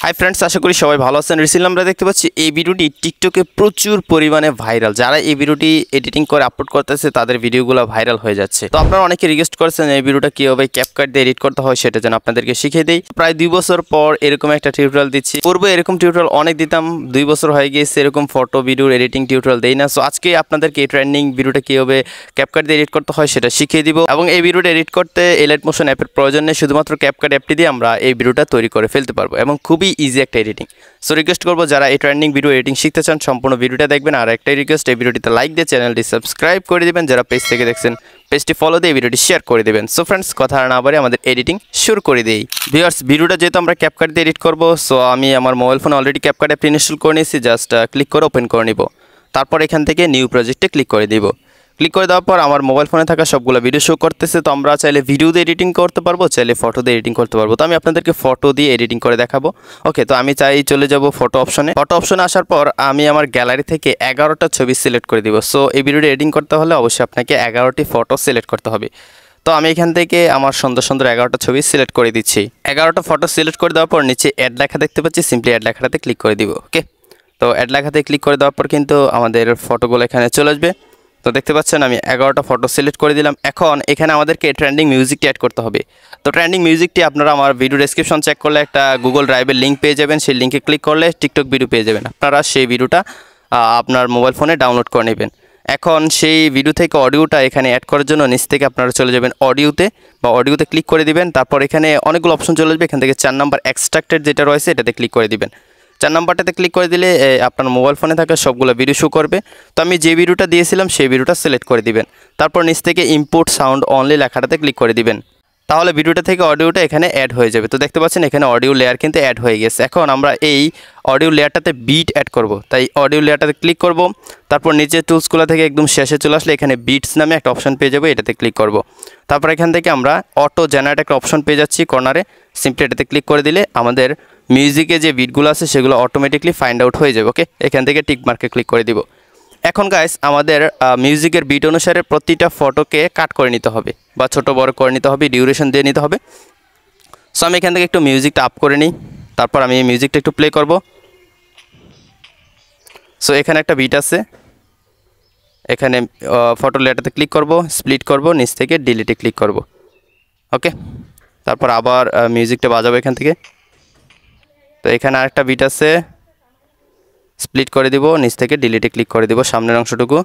Hi friends, আশা করি সবাই ভালো আছেন। রিসেন্টলি আমরা দেখতে পাচ্ছি এই ভিডিওটি টিকটকে প্রচুর পরিমাণে ভাইরাল। যারা এই ভিডিওটি এডিটিং করে আপলোড করতেছে তাদের ভিডিওগুলো ভাইরাল হয়ে যাচ্ছে। তো আপনারা অনেকে রিকোয়েস্ট করেছেন এই ভিডিওটা কীভাবে ক্যাপকাট দিয়ে এডিট করতে হয় সেটা যেন আপনাদেরকে শিখিয়ে দিই। প্রায় 2 বছর পর এরকম একটা টিউটোরিয়াল দিচ্ছি। পূর্বে এরকম টিউটোরিয়াল অনেক দিতাম, 2 বছর হয়ে গিয়েছে এরকম ফটো ভিডিওর এডিটিং টিউটোরিয়াল দেই না। সো আজকে আপনাদেরকে এই ট্রেন্ডিং ভিডিওটা কীভাবে ক্যাপকাট দিয়ে এডিট করতে হয় সেটা শিখিয়ে দিব। এবং এই ভিডিওটা এডিট করতে এলাইট মোশন অ্যাপের প্রয়োজন নেই, শুধুমাত্র ক্যাপকাট অ্যাপটি দিয়ে আমরা এই ভিডিওটা তৈরি করে ফেলতে পারবো এবং খুবই ইজি একটা এডিটিং। সো রিকোয়েস্ট করবো যারা এই ট্রেন্ডিং ভিডিও এডিটিং শিখতে চান সম্পূর্ণ ভিডিওটা দেখবেন। আর একটাই রিকোয়েস্ট, এই ভিডিওটিতে লাইক দিয়ে চ্যানেলটি সাবস্ক্রাইব করে দিবেন। যারা পেজ থেকে দেখছেন পেজটি ফলো দিয়ে ভিডিওটি শেয়ার করে দেবেন। সো ফ্রেন্ডস, কথা না বাড়ে আমাদের এডিটিং শুরু করে দিই। ভিউয়ার্স, ভিডিওটা যেহেতু আমরা ক্যাপকাট দিয়ে এডিট করবো, সো আমি আমার মোবাইল ফোনে অলরেডি ক্যাপকাট অ্যাপ ইনস্টল করে নিয়েছি। জাস্ট ক্লিক করে ওপেন করে নিব। তারপর এখান থেকে নিউ প্রজেক্টে ক্লিক করে দিব। ক্লিক করে দেওয়ার পর আমার মোবাইল ফোনে থাকা সবগুলো ভিডিও শো করতেছে। তো আমরা চাইলে ভিডিও দিয়ে এডিটিং করতে পারবো, চাইলে ফটো দিয়ে এডিটিং করতে পারবো। তো আমি আপনাদেরকে ফটো দিয়ে এডিটিং করে দেখাবো। ওকে, তো আমি চাই চলে যাব ফটো অপশনে। ফটো অপশনে আসার পর আমি আমার গ্যালারি থেকে 11টা ছবি সিলেক্ট করে দিব। সো এই ভিডিওটি এডিটিং করতে হলে অবশ্যই আপনাকে 11টি ফটো সিলেক্ট করতে হবে। তো আমি এখান থেকে আমার সুন্দর সুন্দর 11টা ছবি সিলেক্ট করে দিচ্ছি। 11টা ফটো সিলেক্ট করে দেওয়ার পর নিচে অ্যাড লেখা দেখতে পাচ্ছি, সিম্পলি অ্যাড লেখাটাতে ক্লিক করে দিব। ওকে, তো অ্যাড লেখাতে ক্লিক করে দেওয়ার পর কিন্তু আমাদের ফটোগুলো এখানে চলে আসবে। তো দেখতে পাচ্ছেন আমি 11টা ফটো সিলেক্ট করে দিলাম। এখন এখানে আমাদেরকে ট্রেন্ডিং মিউজিকটি অ্যাড করতে হবে। তো ট্রেন্ডিং মিউজিকটি আপনারা আমার ভিডিও ডেসক্রিপশন চেক করলে একটা গুগল ড্রাইভের লিঙ্ক পেয়ে যাবেন। সেই লিঙ্কে ক্লিক করলে টিকটক ভিডিও পেয়ে যাবেন। আপনারা সেই ভিডিওটা আপনার মোবাইল ফোনে ডাউনলোড করে নেবেন। এখন সেই ভিডিও থেকে অডিওটা এখানে অ্যাড করার জন্য নিচ থেকে আপনারা চলে যাবেন অডিওতে, বা অডিওতে ক্লিক করে দিবেন। তারপর এখানে অনেকগুলো অপশন চলে আসবে। এখান থেকে 4 নাম্বার এক্সট্রাক্টেড যেটা রয়েছে এটাতে ক্লিক করে দিবেন। 4 নাম্বারটাতে ক্লিক করে দিলে আপনার মোবাইল ফোনে থাকা সবগুলো ভিডিও শো করবে। তো আমি যে ভিডিওটা দিয়েছিলাম সেই ভিডিওটা সিলেক্ট করে দিবেন। তারপর নিচ থেকে ইম্পোর্ট সাউন্ড অনলি লেখাটাতে ক্লিক করে দিবেন। তাহলে ভিডিওটা থেকে অডিওটা এখানে অ্যাড হয়ে যাবে। তো দেখতে পাচ্ছেন এখানে অডিও লেয়ার কিন্তু অ্যাড হয়ে গেছে। এখন আমরা এই অডিও লেয়ারটাতে বিট অ্যাড করব। তাই অডিও লেয়ারটাতে ক্লিক করব। তারপর নিচে টুলসগুলো থেকে একদম শেষে চলে আসলে এখানে বিটস নামে একটা অপশন পেয়ে যাবো, এটাতে ক্লিক করব। তারপর এখান থেকে আমরা অটো জেনারেট একটা অপশন পেয়ে যাচ্ছি কর্নারে, সিম্পলি এটাতে ক্লিক করে দিলে আমাদের মিউজিকে যে বিটগুলো আছে সেগুলো অটোমেটিকলি ফাইন্ড আউট হয়ে যাবে। ওকে, এখান থেকে টিক মার্কে ক্লিক করে দিব। এখন গাইস, আমাদের মিউজিকের বিট অনুসারে প্রতিটা ফটোকে কাট করে নিতে হবে বা ছোট বড় করে নিতে হবে, ডিউরেশন দিয়ে নিতে হবে। সো আমি এখান থেকে একটু মিউজিকটা আপ করে নিই। তারপর আমি এই মিউজিকটা একটু প্লে করব। সো এখানে একটা বিট আছে, এখানে ফটো লেয়ারটাতে ক্লিক করব, স্প্লিট করব, নিচ থেকে ডিলিটে ক্লিক করব। ওকে, তারপর আবার মিউজিকটা বাজাবো এখান থেকে। তো এখানে আরেকটা বিট আছে, স্প্লিট করে দিব, নিচ থেকে ডিলিটে ক্লিক করে দিব সামনের অংশটুকু।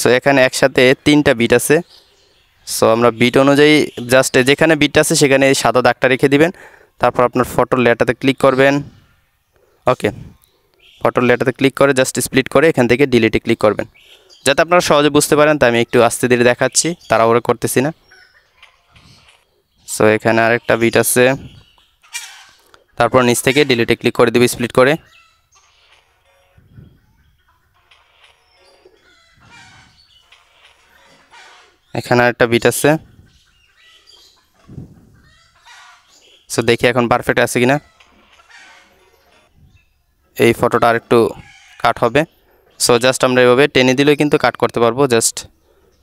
সো এখানে একসাথে 3টা বিট আছে। সো আমরা বিট অনুযায়ী জাস্ট যেখানে বিট আছে সেখানে সাদা দাগটা রেখে দিবেন। তারপর আপনার ফটোর লেয়ারটাতে ক্লিক করবেন। ওকে, ফটোর লেয়ারটাতে ক্লিক করে জাস্ট স্প্লিট করে এখান থেকে ডিলিটে ক্লিক করবেন, যাতে আপনারা সহজে বুঝতে পারেন। তাই আমি একটু আস্তে ধীরে দেখাচ্ছি, তাড়াহুড়ো করতেছি না। সো এখানে আরেকটা বিট আছে, তারপর নিচ থেকে ডিলিটে ক্লিক করে দিবি স্প্লিট করে। এখানে আরেকটা বিট আছে। সো দেখি এখন পারফেক্ট আছে কিনা। এই ফটোটা আরেকটু কাট হবে। সো জাস্ট আমরা এভাবে টেনে দিলেও কিন্তু কাট করতে পারবো। জাস্ট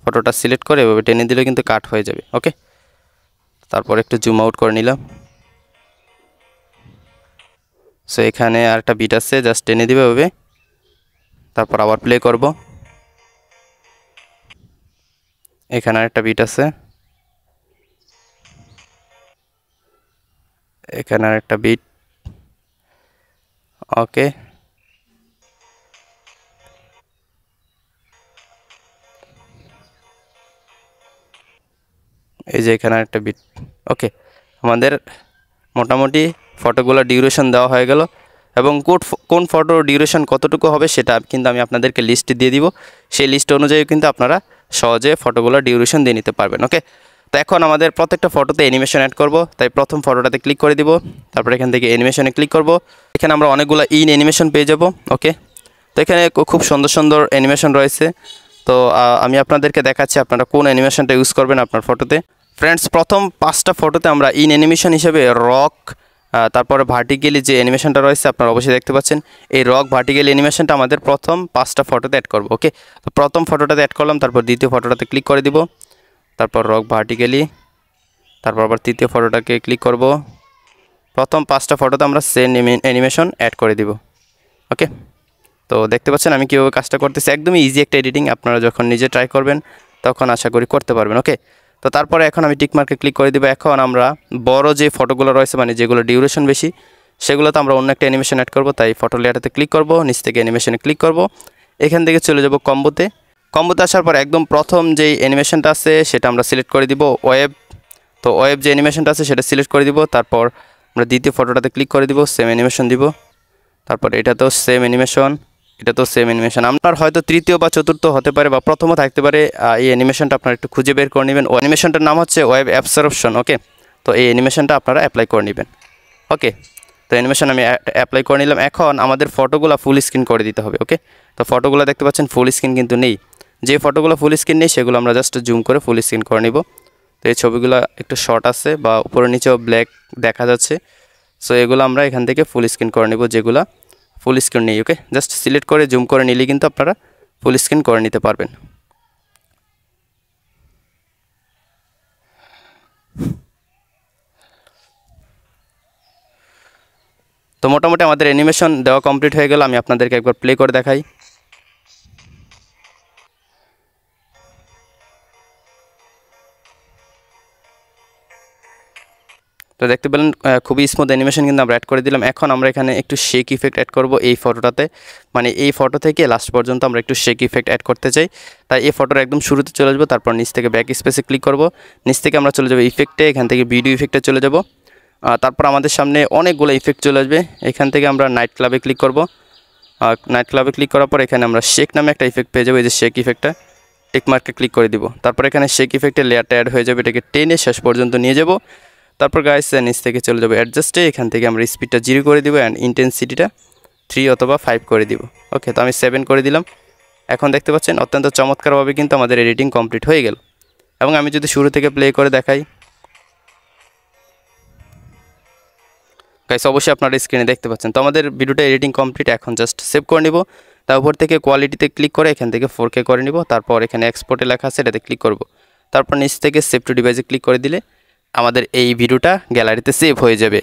ফটোটা সিলেক্ট করে এভাবে টেনে দিলেও কিন্তু কাট হয়ে যাবে। ওকে, তারপর একটু জুম আউট করে নিলাম। সো এখানে আরেকটা বিট আছে, জাস্ট টেনে দিবে এভাবে। তারপর আবার প্লে করব। এখানে আরেকটা বিট আছে, এখানে আরেকটা বিট। ওকে, এই যে এখানে আরেকটা বিট। ওকে, আমাদের মোটামুটি ফটোগুলো ডিউরেশন দেওয়া হয়ে গেল এবং কোন ফটোর ডিউরেশন কতটুকু হবে সেটা কিন্তু আমি আপনাদেরকে লিস্ট দিয়ে দিব। সেই লিস্ট অনুযায়ী কিন্তু আপনারা সহজে ফটোগুলো ডিউরেশন দিয়ে নিতে পারবেন। ওকে, তো এখন আমাদের প্রত্যেকটা ফটোতে অ্যানিমেশন অ্যাড করব। তাই প্রথম ফটোটাতে ক্লিক করে দিব। তারপর এখান থেকে অ্যানিমেশনে ক্লিক করব। এখানে আমরা অনেকগুলো অ্যানিমেশন পেয়ে যাব। ওকে, তো এখানে খুব সুন্দর সুন্দর অ্যানিমেশন রয়েছে। তো আমি আপনাদেরকে দেখাচ্ছি আপনারা কোন অ্যানিমেশনটা ইউজ করবেন আপনার ফটোতে। ফ্রেন্ডস, প্রথম 5টা ফটোতে আমরা অ্যানিমেশন হিসেবে রক, তারপরে ভার্টিক্যালি যে অ্যানিমেশনটা রয়েছে আপনারা অবশ্যই দেখতে পাচ্ছেন। এই রক ভার্টিক্যালি অ্যানিমেশনটা আমাদের প্রথম 5টা ফটোতে অ্যাড করব। ওকে, তো প্রথম ফটোটাতে অ্যাড করলাম, তারপর দ্বিতীয় ফটোটাতে ক্লিক করে দিব, তারপর রক ভার্টিক্যালি, তারপর আবার তৃতীয় ফটোটাকে ক্লিক করব, প্রথম 5টা ফটোতে আমরা সেম অ্যানিমেশন অ্যাড করে দিব। ওকে, তো দেখতে পাচ্ছেন আমি কীভাবে কাজটা করতেছি। একদমই ইজি একটা এডিটিং, আপনারা যখন নিজে ট্রাই করবেন তখন আশা করি করতে পারবেন। ওকে, তো তারপরে এখন আমি টিক মার্কে ক্লিক করে দিব। এখন আমরা বড় যে ফটোগুলো রয়েছে, মানে যেগুলো ডিউরেশন বেশি, সেগুলোতে আমরা অন্য একটা অ্যানিমেশন অ্যাড করব। তাই ফটো লেয়ারটাতে ক্লিক করব, নিচ থেকে অ্যানিমেশনে ক্লিক করব, এখান থেকে চলে যাব কম্বোতে। কম্বোতে আসার পর একদম প্রথম যেই অ্যানিমেশনটা আছে সেটা আমরা সিলেক্ট করে দিব ওয়েব। তো ওয়েব যে অ্যানিমেশনটা আছে সেটা সিলেক্ট করে দিব। তারপর আমরা দ্বিতীয় ফটোটাতে ক্লিক করে দিব, সেম অ্যানিমেশন দিব। তারপর এটাতেও সেম অ্যানিমেশন, এটাতেও সেম অ্যানিমেশন। আপনার হয়তো তৃতীয় বা চতুর্থ হতে পারে বা প্রথমও থাকতে পারে। এই অ্যানিমেশনটা আপনারা একটু খুঁজে বের করে নেবেন। অ্যানিমেশনটার নাম হচ্ছে ওয়েব অ্যাবসর্পশন। ওকে, তো এই অ্যানিমেশনটা আপনারা অ্যাপ্লাই করে নেবেন। ওকে, তো অ্যানিমেশন আমি অ্যাপ্লাই করে নিলাম। এখন আমাদের ফটোগুলো ফুল স্ক্রিন করে দিতে হবে। ওকে, তো ফটোগুলো দেখতে পাচ্ছেন ফুল স্ক্রিন কিন্তু নেই। যে ফটোগুলো ফুল স্ক্রিন নেই সেগুলো আমরা জাস্ট জুম করে ফুল স্ক্রিন করে নিব। তো এই ছবিগুলো একটু শর্ট আছে বা উপরে নিচেও ব্ল্যাক দেখা যাচ্ছে। সো এগুলো আমরা এখান থেকে ফুল স্ক্রিন করে নেব, যেগুলো ফুল স্ক্রিন নেই। ওকে, জাস্ট সিলেক্ট করে জুম করে নিলে কিন্তু আপনারা ফুল স্ক্রিন করে নিতে পারবেন। তো মোটামুটি আমাদের অ্যানিমেশন দেওয়া কমপ্লিট হয়ে গেল। আমি আপনাদেরকে একবার প্লে করে দেখাই। তো দেখতে পেলেন খুবই স্মুথ অ্যানিমেশন কিন্তু আমরা অ্যাড করে দিলাম। এখন আমরা এখানে একটু শেক ইফেক্ট অ্যাড করব এই ফটোটাতে, মানে এই ফটো থেকে লাস্ট পর্যন্ত আমরা একটু শেক ইফেক্ট অ্যাড করতে চাই। তাই এই ফটোর একদম শুরুতে চলে আসবো, তারপর নিচ থেকে ব্যাক স্পেসে ক্লিক করব, নিচ থেকে আমরা চলে যাবো ইফেক্টে, এখান থেকে ভিডিও ইফেক্টে চলে যাব। তারপর আমাদের সামনে অনেকগুলো ইফেক্ট চলে আসবে। এখান থেকে আমরা নাইট ক্লাবে ক্লিক করব। নাইট ক্লাবে ক্লিক করার পর এখানে আমরা শেক নামে একটা ইফেক্ট পেয়ে যাবো, এই যে শেক ইফেক্টটা, টিক মার্কে ক্লিক করে দিব। তারপর এখানে শেক ইফেক্টের লেয়ারটা অ্যাড হয়ে যাবে, এটাকে টেনে শেষ পর্যন্ত নিয়ে যাব। তারপর গাইস নিচ থেকে চলে যাবো অ্যাডজাস্টে, এখান থেকে আমরা স্পিডটা 0 করে দিব অ্যান্ড ইন্টেন্সিটিটা 3 অথবা 5 করে দিব। ওকে, তো আমি 7 করে দিলাম। এখন দেখতে পাচ্ছেন অত্যন্ত চমৎকারভাবে কিন্তু আমাদের এডিটিং কমপ্লিট হয়ে গেল। এবং আমি যদি শুরু থেকে প্লে করে দেখাই, গাইস অবশ্যই আপনারা স্ক্রিনে দেখতে পাচ্ছেন। তো আমাদের ভিডিওটা এডিটিং কমপ্লিট। এখন জাস্ট সেভ করে নিব। তার উপর থেকে কোয়ালিটিতে ক্লিক করে এখান থেকে 4K করে নিব। তারপর এখানে এক্সপোর্টে লেখা আছে, এটাতে ক্লিক করব। তারপর নিচ থেকে সেভ টু ডিভাইসে ক্লিক করে দিলে আমাদের এই ভিডিওটা গ্যালারিতে সেভ হয়ে যাবে।